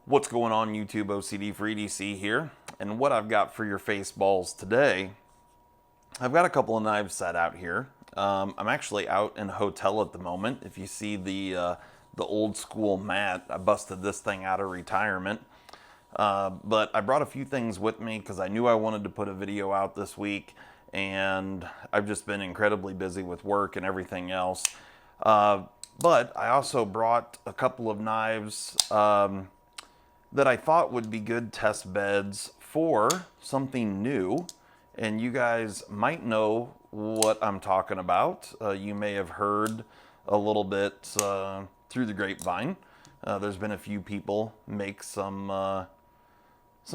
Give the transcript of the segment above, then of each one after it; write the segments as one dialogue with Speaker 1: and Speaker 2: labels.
Speaker 1: What's going on, YouTube? OCD for EDC here, and what I've got for your face balls today, I've got a couple of knives set out here. I'm actually out in a hotel at the moment. If you see the old school mat, I busted this thing out of retirement. But I brought a few things with me because I knew I wanted to put a video out this week, and I've just been incredibly busy with work and everything else. But I also brought a couple of knives that I thought would be good test beds for something new, and you guys might know what I'm talking about. You may have heard a little bit through the grapevine. There's been a few people make some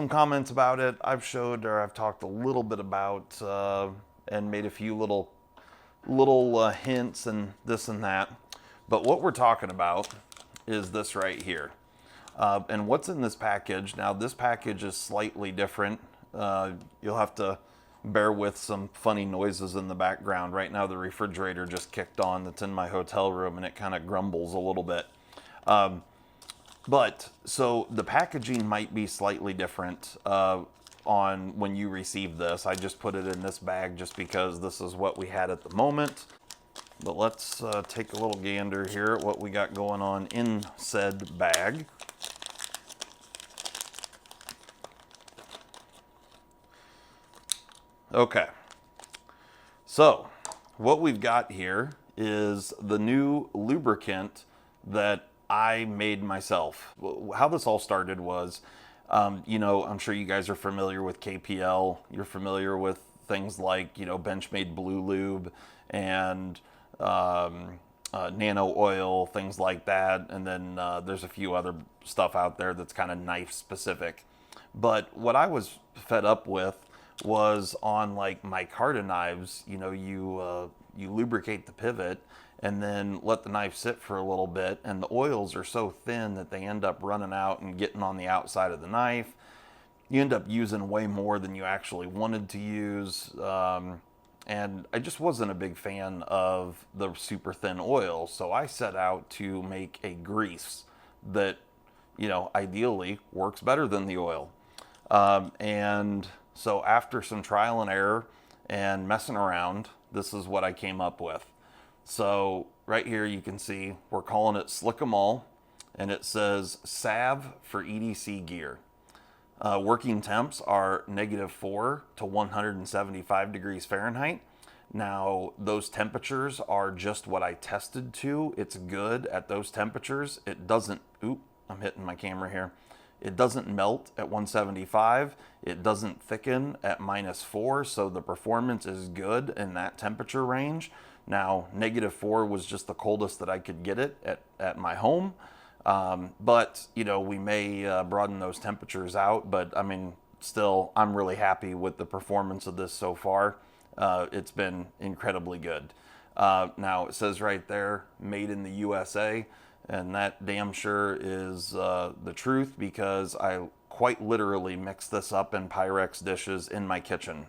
Speaker 1: comments about it. I've showed, or I've talked a little bit about and made a few little hints and this and that. But what we're talking about is this right here. And what's in this package? Now, this package is slightly different. You'll have to bear with some funny noises in the background. Right now, the refrigerator just kicked on that's in my hotel room, and it kind of grumbles a little bit. So the packaging might be slightly different on when you receive this. I just put it in this bag just because this is what we had at the moment. But let's take a little gander here at what we got going on in said bag. Okay, so what we've got here is the new lubricant that I made myself. How this all started was, you know, I'm sure you guys are familiar with KPL. You're familiar with things like, you know, Benchmade Blue Lube and nano oil, things like that. And then there's a few other stuff out there that's kind of knife specific. But what I was fed up with was on like micarta knives, you know, you lubricate the pivot and then let the knife sit for a little bit, and the oils are so thin that they end up running out and getting on the outside of the knife. You end up using way more than you actually wanted to use, and I just wasn't a big fan of the super thin oil, so I set out to make a grease that, you know, ideally works better than the oil. And so after some trial and error and messing around, this is what I came up with. So right here you can see we're calling it Slick 'em All, and it says Salve for EDC gear. Working temps are -4 to 175 degrees Fahrenheit. Now, those temperatures are just what I tested to. It's good at those temperatures. It doesn't, oop, I'm hitting my camera here. It doesn't melt at 175. It doesn't thicken at -4, so the performance is good in that temperature range. Now, -4 was just the coldest that I could get it at my home. But, you know, we may broaden those temperatures out, but I mean, still, I'm really happy with the performance of this so far. It's been incredibly good. Now, it says right there, made in the USA. And that damn sure is the truth, because I quite literally mixed this up in Pyrex dishes in my kitchen.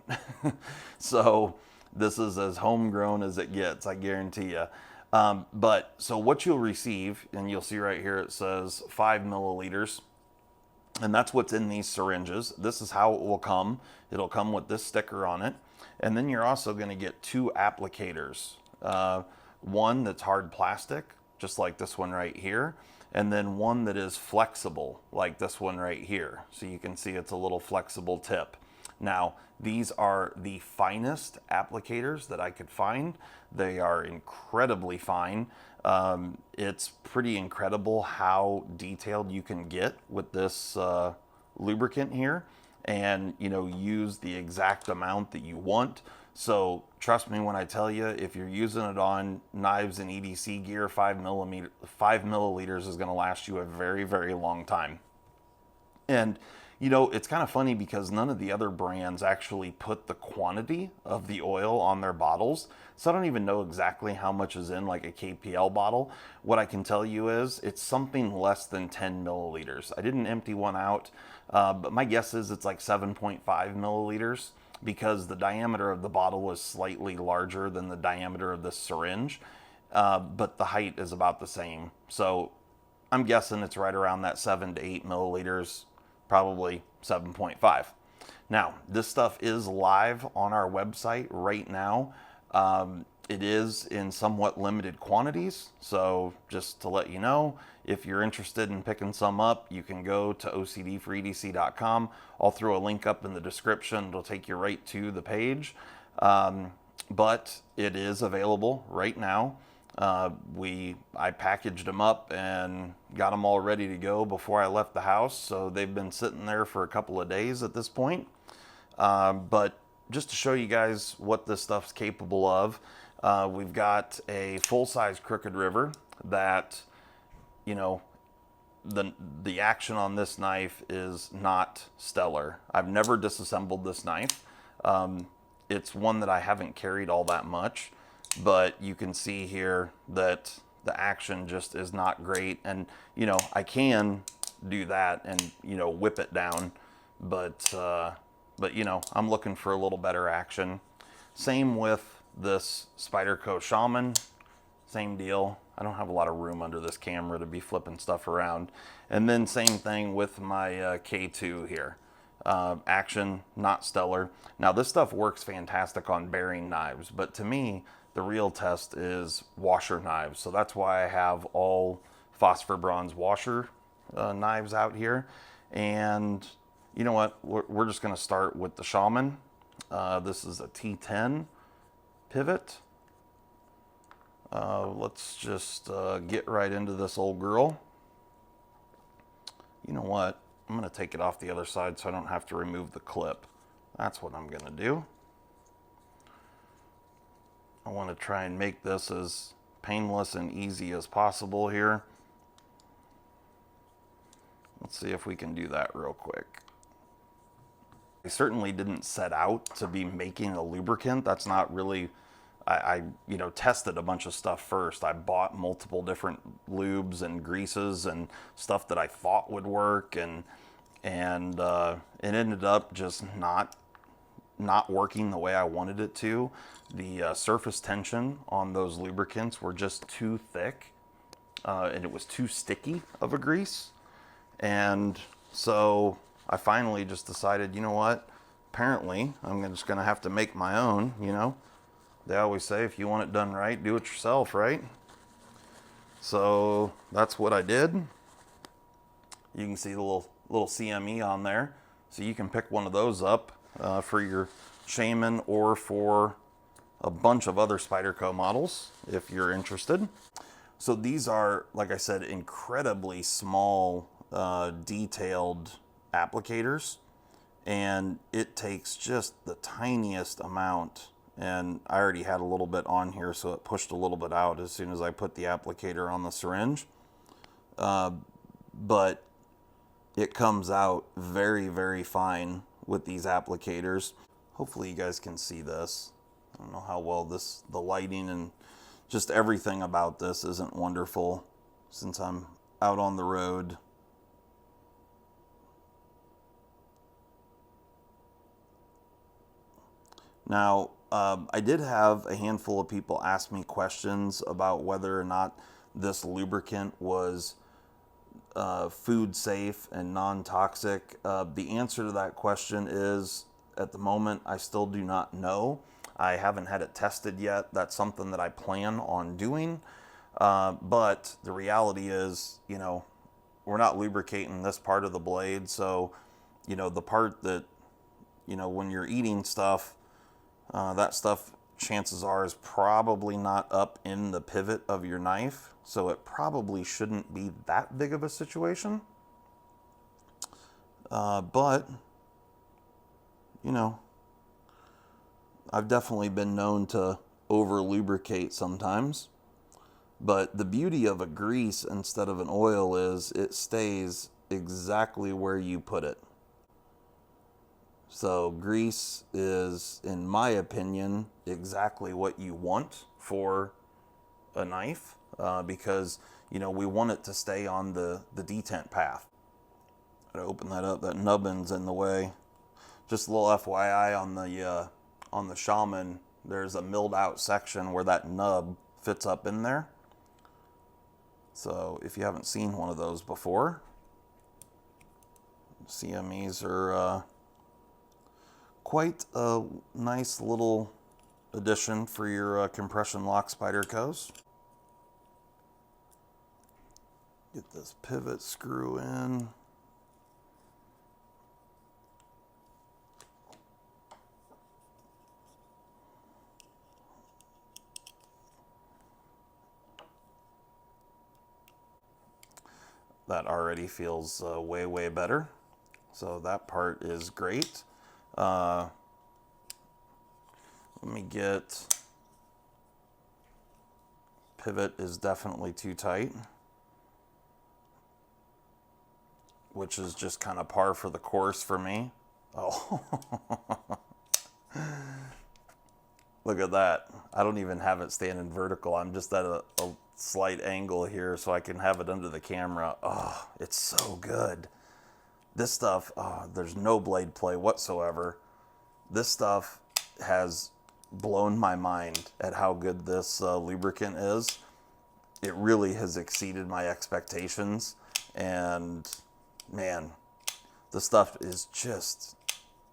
Speaker 1: So this is as homegrown as it gets, I guarantee you. But so what you'll receive, and you'll see right here, it says 5 milliliters. And that's what's in these syringes. This is how it will come. It'll come with this sticker on it. And then you're also going to get 2 applicators. One that's hard plastic, just like this one right here, and then one that is flexible, like this one right here. So you can see it's a little flexible tip. Now, these are the finest applicators that I could find. They are incredibly fine. It's pretty incredible how detailed you can get with this lubricant here, and, you know, use the exact amount that you want. So trust me when I tell you, if you're using it on knives and EDC gear, 5 milliliters is going to last you a very, very long time. And, you know, it's kind of funny because none of the other brands actually put the quantity of the oil on their bottles. So I don't even know exactly how much is in like a KPL bottle. What I can tell you is it's something less than 10 milliliters. I didn't empty one out, but my guess is it's like 7.5 milliliters. Because the diameter of the bottle was slightly larger than the diameter of the syringe, but the height is about the same. So I'm guessing it's right around that 7 to 8 milliliters, probably 7.5. Now, this stuff is live on our website right now. It is in somewhat limited quantities, so just to let you know, if you're interested in picking some up, you can go to ocdforedc.com. I'll throw a link up in the description. It'll take you right to the page. But it is available right now. I packaged them up and got them all ready to go before I left the house, so they've been sitting there for a couple of days at this point. But just to show you guys what this stuff's capable of, we've got a full-size Crooked River that, you know, the action on this knife is not stellar. I've never disassembled this knife. It's one that I haven't carried all that much, but you can see here that the action just is not great. And, you know, I can do that and, you know, whip it down, but you know, I'm looking for a little better action. Same with this Spyderco Shaman, same deal. I don't have a lot of room under this camera to be flipping stuff around. And then same thing with my K2 here. Action, not stellar. Now this stuff works fantastic on bearing knives, but to me, the real test is washer knives. So that's why I have all phosphor bronze washer knives out here. And you know what? We're just going to start with the Shaman. This is a T10 pivot. Let's just get right into this old girl. You know what? I'm going to take it off the other side so I don't have to remove the clip. That's what I'm going to do. I want to try and make this as painless and easy as possible here. Let's see if we can do that real quick. I certainly didn't set out to be making a lubricant. That's not really, I you know, tested a bunch of stuff first. I bought multiple different lubes and greases and stuff that I thought would work, and it ended up just not working the way I wanted it to. The surface tension on those lubricants were just too thick, and it was too sticky of a grease. And so I finally just decided, you know what, apparently I'm just going to have to make my own. You know, they always say if you want it done right, do it yourself, right? So that's what I did. You can see the little CME on there, so you can pick one of those up for your Shaman or for a bunch of other Spyderco models if you're interested. So these are, like I said, incredibly small detailed applicators, and it takes just the tiniest amount, and I already had a little bit on here, so it pushed a little bit out as soon as I put the applicator on the syringe, but it comes out very, very fine with these applicators. Hopefully you guys can see this. I don't know how well the lighting and just everything about this isn't wonderful since I'm out on the road. Now, I did have a handful of people ask me questions about whether or not this lubricant was food safe and non-toxic. The answer to that question is, at the moment, I still do not know. I haven't had it tested yet. That's something that I plan on doing. But the reality is, you know, we're not lubricating this part of the blade. So, you know, the part that, you know, when you're eating stuff, that stuff, chances are, is probably not up in the pivot of your knife. So it probably shouldn't be that big of a situation. But, you know, I've definitely been known to over lubricate sometimes. But the beauty of a grease instead of an oil is it stays exactly where you put it. So grease is, in my opinion, exactly what you want for a knife, because, you know, we want it to stay on the detent path. Gotta open that up. That nubbin's in the way. Just a little FYI on the Shaman, there's a milled out section where that nub fits up in there. So if you haven't seen one of those before, CMEs are quite a nice little addition for your compression lock Spydercos. Get this pivot screw in. That already feels way, way better. So that part is great. Let me get, pivot is definitely too tight, which is just kind of par for the course for me. Oh, look at that. I don't even have it standing vertical. I'm just at a slight angle here so I can have it under the camera. Oh, it's so good. This stuff, oh, there's no blade play whatsoever. This stuff has blown my mind at how good this lubricant is. It really has exceeded my expectations, and man, the stuff is just,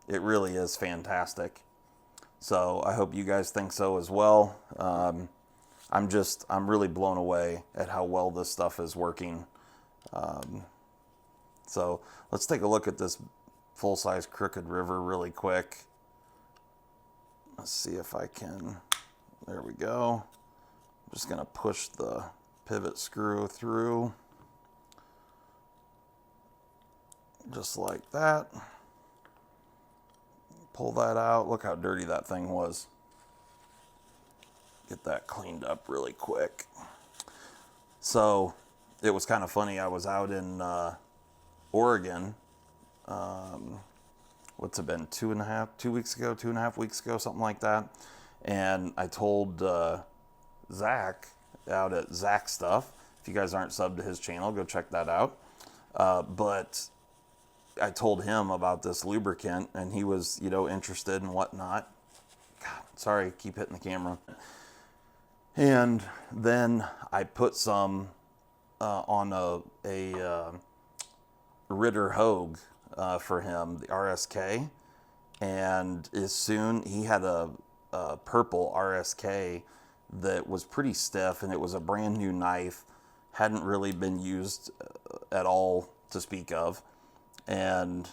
Speaker 1: it really is fantastic. So I hope you guys think so as well. I'm really blown away at how well this stuff is working. So let's take a look at this full-size Crooked River really quick. Let's see if I can, there we go. I'm just gonna push the pivot screw through. Just like that. Pull that out. Look how dirty that thing was. Get that cleaned up really quick. So it was kind of funny. I was out in Oregon. What's it been? 2.5 weeks ago, something like that. And I told Zach out at Zach Stuff. If you guys aren't subbed to his channel, go check that out. But I told him about this lubricant, and he was, interested and whatnot. God, sorry, keep hitting the camera. And then I put some on a Ritter Hogue for him, the RSK. And as soon, he had a purple RSK that was pretty stiff, and it was a brand new knife, hadn't really been used at all to speak of. And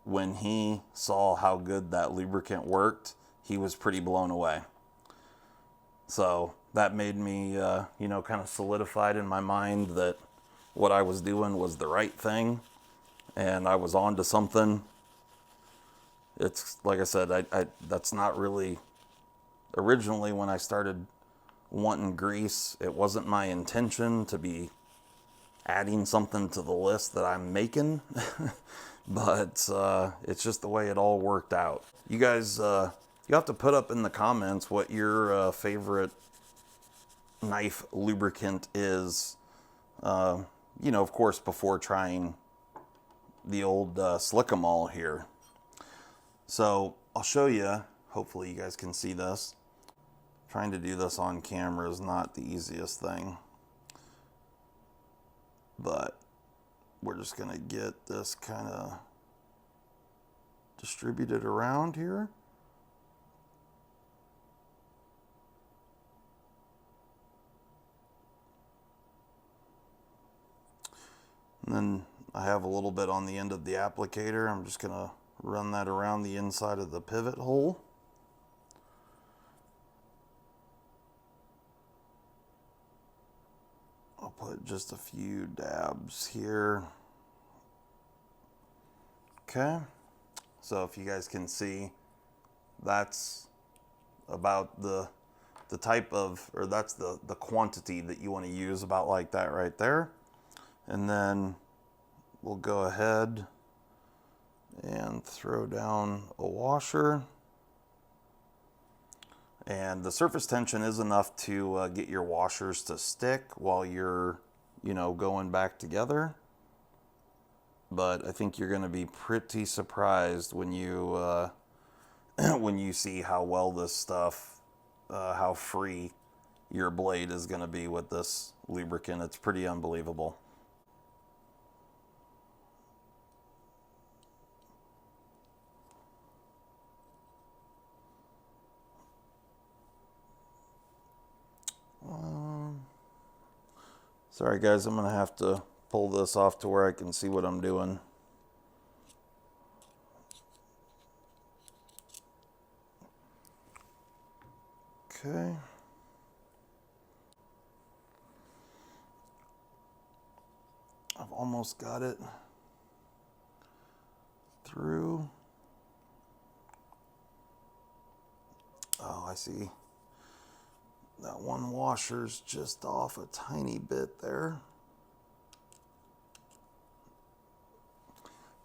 Speaker 1: when he saw how good that lubricant worked, he was pretty blown away. So that made me, kind of solidified in my mind that what I was doing was the right thing, and I was on to something. It's like I said, I that's not really, originally when I started wanting grease, it wasn't my intention to be adding something to the list that I'm making, but it's just the way it all worked out. You guys, you have to put up in the comments what your favorite knife lubricant is, of course, before trying the old Slick-em-all here. So I'll show you, hopefully you guys can see this. Trying to do this on camera is not the easiest thing, but we're just gonna get this kind of distributed around here. And then I have a little bit on the end of the applicator. I'm just gonna run that around the inside of the pivot hole. I'll put just a few dabs here. Okay, so if you guys can see, that's about the type of, or that's the quantity that you want to use, about like that right there. And then we'll go ahead and throw down a washer. And the surface tension is enough to get your washers to stick while you're, going back together. But I think you're going to be pretty surprised when you when you see how well this stuff, how free, your blade is going to be with this lubricant. It's pretty unbelievable. Sorry guys, I'm going to have to pull this off to where I can see what I'm doing. Okay. I've almost got it through. Oh, I see. That one washer's just off a tiny bit there.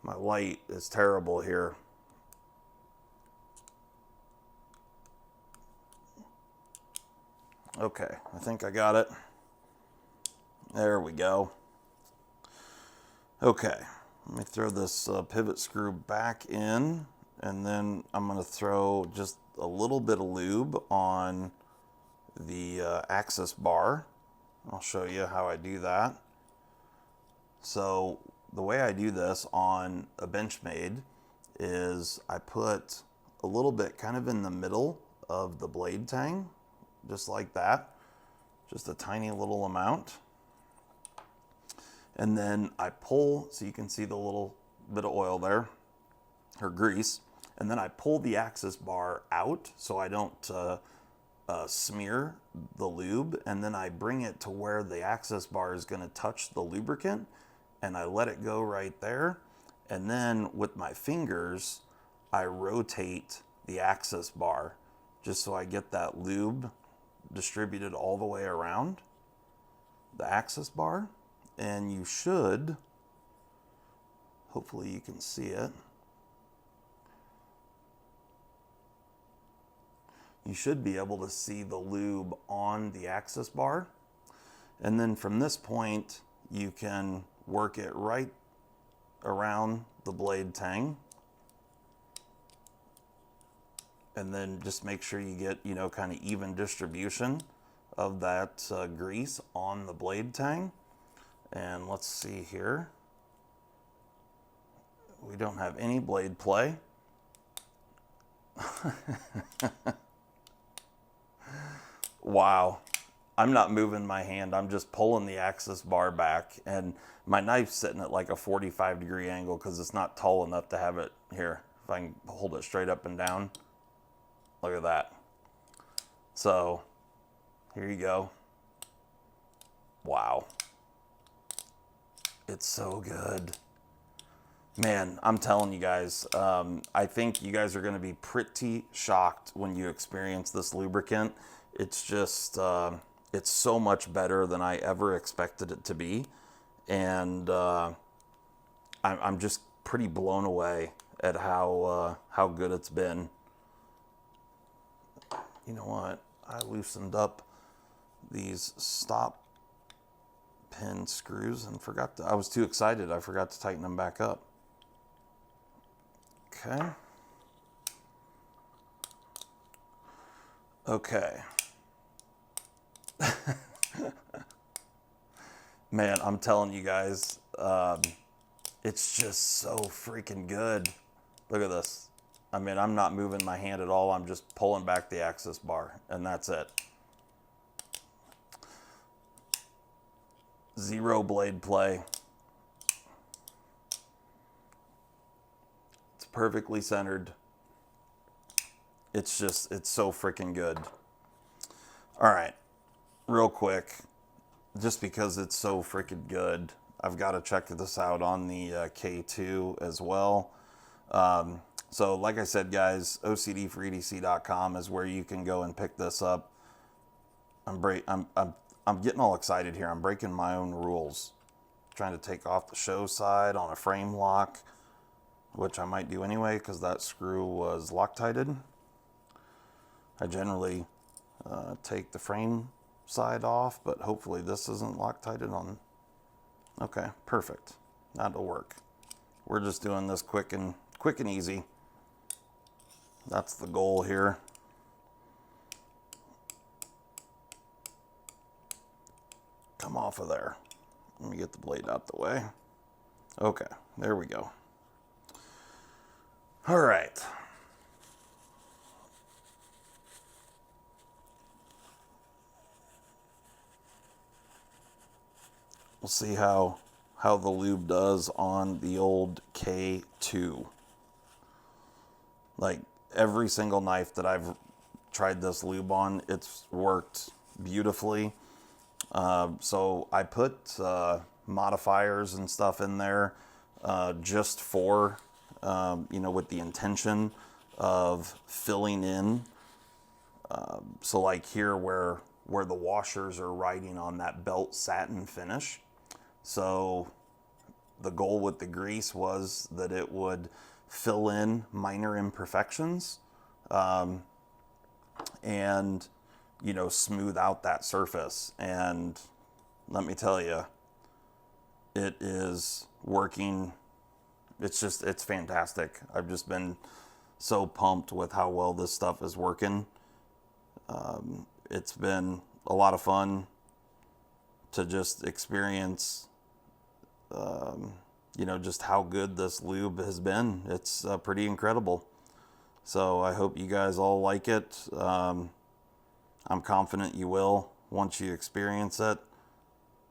Speaker 1: My light is terrible here. Okay, I think I got it. There we go. Okay, let me throw this pivot screw back in, and then I'm going to throw just a little bit of lube on the access bar. I'll show you how I do that. So the way I do this on a Benchmade is I put a little bit kind of in the middle of the blade tang, just like that, just a tiny little amount. And then I pull, so you can see the little bit of oil there, or grease, and then I pull the access bar out so I don't smear the lube, and then I bring it to where the access bar is going to touch the lubricant, and I let it go right there. And then with my fingers, I rotate the access bar just so I get that lube distributed all the way around the access bar. And you should, hopefully you can see it. You should be able to see the lube on the access bar. And then from this point, you can work it right around the blade tang. And then just make sure you get, you know, kind of even distribution of that grease on the blade tang. And let's see here. We don't have any blade play. Wow. I'm not moving my hand. I'm just pulling the access bar back. And my knife's sitting at like a 45-degree angle because it's not tall enough to have it here. If I can hold it straight up and down. Look at that. So, here you go. Wow. It's so good. Man, I'm telling you guys, I think you guys are going to be pretty shocked when you experience this lubricant. It's just, it's so much better than I ever expected it to be. And I'm just pretty blown away at how good it's been. You know what? I loosened up these stop pin screws and forgot to, I was too excited. I forgot to tighten them back up. Okay. Okay. Man, I'm telling you guys, it's just so freaking good. Look at this. I mean, I'm not moving my hand at all. I'm just pulling back the access bar, and that's it. Zero blade play. It's perfectly centered. It's just, it's so freaking good. All right, real quick, just because it's so freaking good, I've got to check this out on the K2 as well. So like I said, guys, OCD4EDC.com is where you can go and pick this up. I'm getting all excited here. I'm breaking my own rules. Trying to take off the show side on a frame lock, which I might do anyway because that screw was Loctited. I generally take the frame side off, but hopefully this isn't Loctited on. Okay, perfect. That'll work. We're just doing this quick and easy. That's the goal here. come off of there. Let me get the blade out the way. Okay, there we go. All right. We'll see how the lube does on the old K2. Like every single knife that I've tried this lube on, it's worked beautifully. So I put modifiers and stuff in there just for, you know, with the intention of filling in. So like here where the washers are riding on that belt satin finish. So the goal with the grease was that it would fill in minor imperfections and, you know, smooth out that surface. And let me tell you, it is working. It's fantastic. I've just been so pumped with how well this stuff is working. It's been a lot of fun to just experience, you know, just how good this lube has been. It's pretty incredible. So I hope you guys all like it. I'm confident you will once you experience it.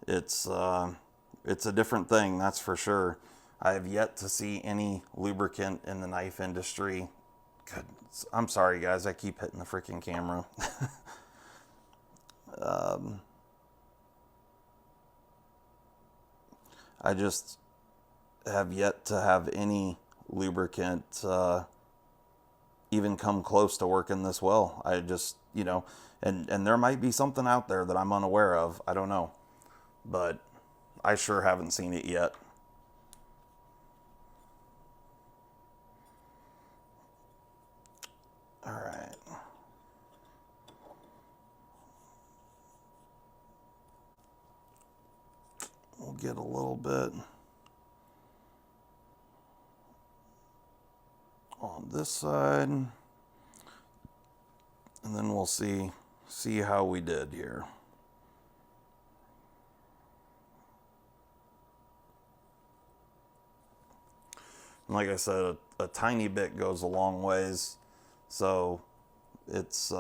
Speaker 1: It's a different thing, that's for sure. I have yet to see any lubricant in the knife industry. Goodness, I'm sorry guys, I keep hitting the freaking camera. I just have yet to have any lubricant even come close to working this well. I just, you know, and there might be something out there that I'm unaware of. I don't know. But I sure haven't seen it yet. All right. We'll get a little bit on this side, and then we'll see how we did here. And like I said, a tiny bit goes a long ways, so it's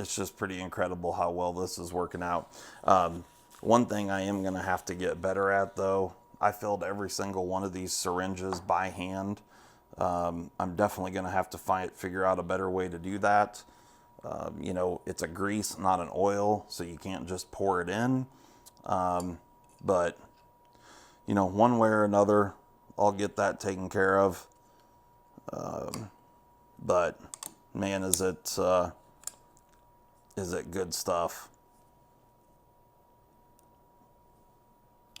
Speaker 1: just pretty incredible how well this is working out. One thing I am going to have to get better at, though, I filled every single one of these syringes by hand. I'm definitely going to have to figure out a better way to do that. You know, it's a grease, not an oil, so you can't just pour it in. But, you know, one way or another, I'll get that taken care of. But, man, is it good stuff.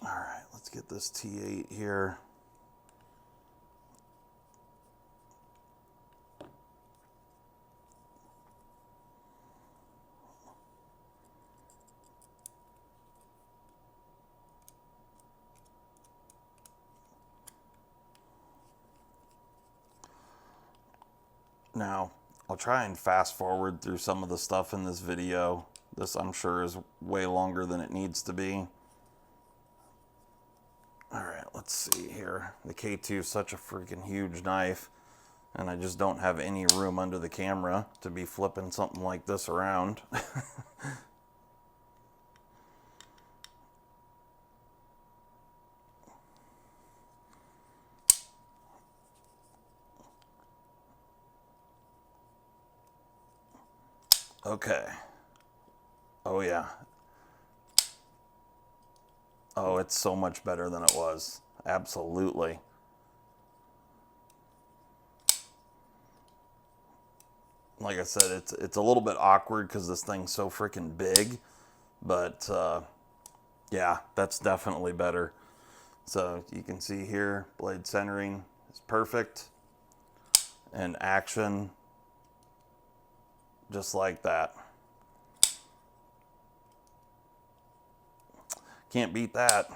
Speaker 1: All right, let's get this T8 here. Now, I'll try and fast forward through some of the stuff in this video. This, I'm sure, is way longer than it needs to be. All right, let's see here. The K2 is such a freaking huge knife, and I just don't have any room under the camera to be flipping something like this around. Okay. Oh, yeah. Oh, it's so much better than it was. Absolutely. Like I said, it's a little bit awkward because this thing's so freaking big. But, yeah, that's definitely better. So you can see here, blade centering is perfect. And action, just like that. Can't beat that.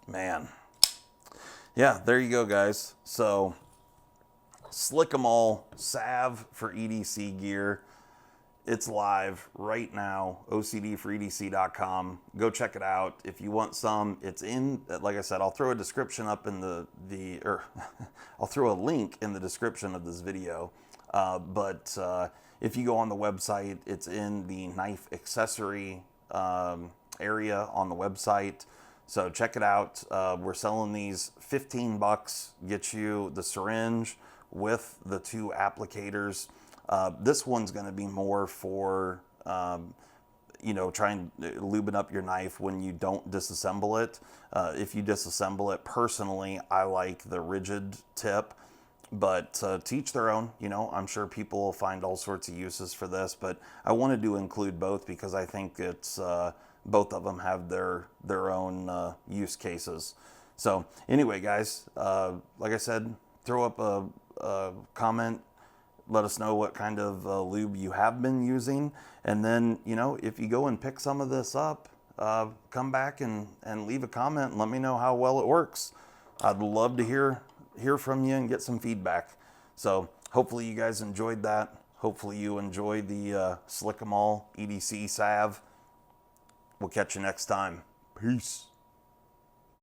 Speaker 1: Man. Yeah, there you go, guys. So, Slick 'em all salve for EDC gear. It's live right now, ocdforedc.com. Go check it out. If you want some, it's in, like I said, I'll throw a description up in or I'll throw a link in the description of this video. But if you go on the website, it's in the knife accessory area on the website. So check it out. We're selling these $15, get you the syringe with the 2 applicators. This one's going to be more for, trying lubing up your knife when you don't disassemble it. If you disassemble it, personally, I like the rigid tip, but to each their own. I'm sure people will find all sorts of uses for this, but I wanted to include both because I think it's both of them have their own use cases. So anyway, guys, like I said, throw up a comment. Let us know what kind of lube you have been using. And then, if you go and pick some of this up, come back and leave a comment and let me know how well it works. I'd love to hear from you and get some feedback. So hopefully you guys enjoyed that. Hopefully you enjoy the Slick 'em All EDC salve. We'll catch you next time. Peace.